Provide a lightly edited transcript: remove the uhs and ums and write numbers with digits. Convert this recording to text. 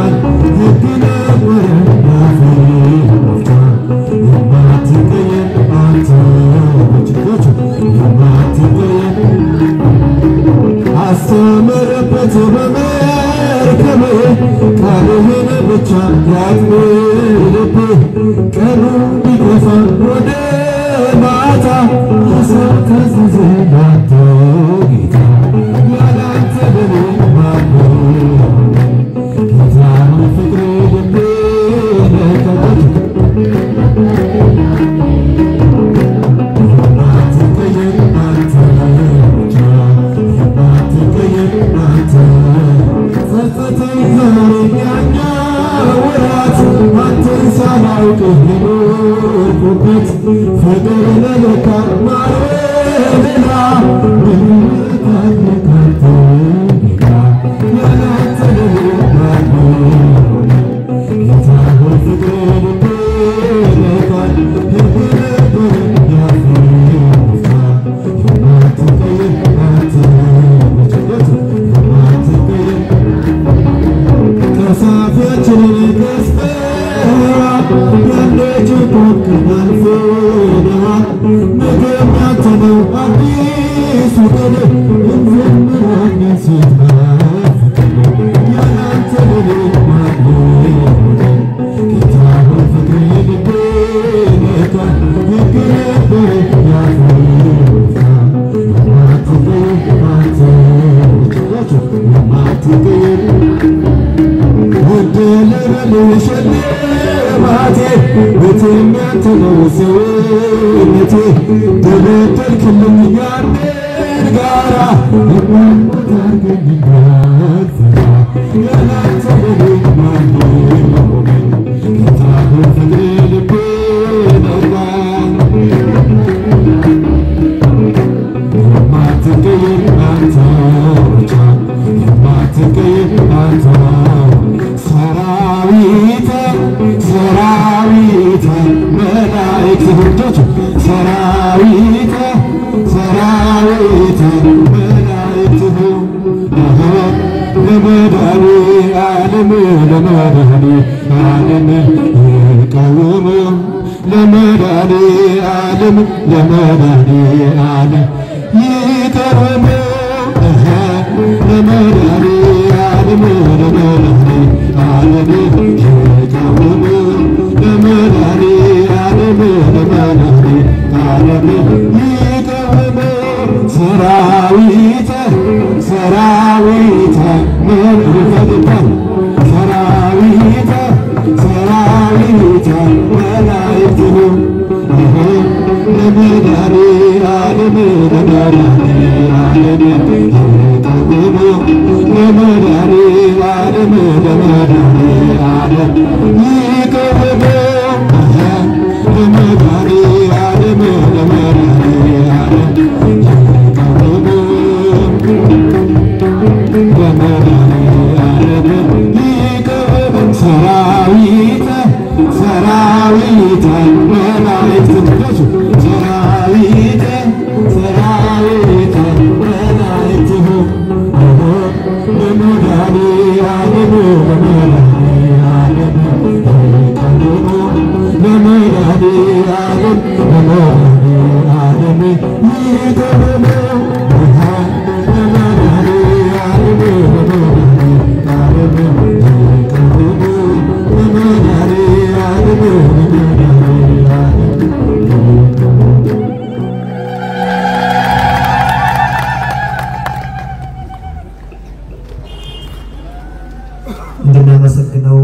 ቃል ሕግ ነበረ ያፌ መፍቻ የማትቀየር አንተ በችግሮች የማትቀየር አስተምርበት በመርከቤ ቃልህን ብቻ ያጥብ ልቤ ቀኑ ቢገፋ ወደ ማታ ሐሳብ ታዘዘ ላንተ ጌታ ያላንተ በኔ ማነው ጌታ ፍቅሬ ልቤ ለቀቀች የማትቀየር አንተ ብቻ የማትቀየር አንተ ጸጸተኝ ዛሬ ያኛ ወራት አንተን ሳላውቅ የኖርኩበት ፍቅር ለለካ ማረብና ምንካለካንተ ጌታ ያላንተ ለኔ ማነው ጌታ ሆይ ፍቅሬ ልቤ ለካል ሕግ ነበረ ያፌ መፍቻ የማትቀየር አንተ በችግሮች የማትቀየር ከሳፊያችንን ገዝተህ ያለችው ኮክናልፎ ነዋ ነገም ያንተ ነው አዲሱ ቀን እንዘምራለን ስትናፍቀን ያላንተ ለኔ ማነው ጌታ ሆይ ፍቅሬ ልቤ ለካል ሕግ ነበረ ያፌ መፍቻ የማትቀየር አንተ በችግሮች የማትቀየር ውድ ልበልሽ ሽልማቴ ቤቴም ያንተ ነው ሰውነቴ ተበደልክልኝ ያንን ጋራ እማሞት አርገኝ እንዳልፈራ ያላንተ ለኔ ማነው ጌታ ሆይ ፍቅሬ ልቤ ለካል የማትቀየር አንተ ብቻ የማትቀየር አንተ ሰራዊተ ሰራዊተ መላእክት ሁጆች ሰራዊተ ሰራዊተ መላእክት ለመድኃኔ ዓለም ለመድኃኔ ዓለም ይቃወሙ ለመድኃኔ ዓለም ለመድኃኔ ዓለም ይቃወሙ ለመድኃኔ ዓለም ለመድኃኔ ዓለም ይቃወሙ ለመድኃኔ ዓለም ለመድኃኔ ዓለም ይቃወሙ ሰራዊተ ሰራዊተ መላእክት ሰራዊተ ሰራዊተ መላእክት ለመድኃኔ ዓለም ለመድኃኔ ዓለም ይቃወሙ ለመድኃኔ ዓለም ለመድኃኔ ዓለም ይቃወሙ ለመድኃኔ ዓለም ለመድኃኔ ዓለም ይቃወሙ ለመድኃኔ ዓለም ይቃወሙ ሰራዊተ ሰራዊተ መላእክት ሰራዊተ ሰራዊተ መላእክት ለመድኃኔ ዓለም ለመድኃኔ ዓለም ይቃወሙ ለመድኃኔ ዓለም ለመድኃኔ ዓለም ይቃወሙ ለመድኃኔ ዓለም ለመድኃኔ ዓለም ይቃወሙ ለመድኃኔ ዓለም ለመድኃኔ ዓለም እንድናመሰግነው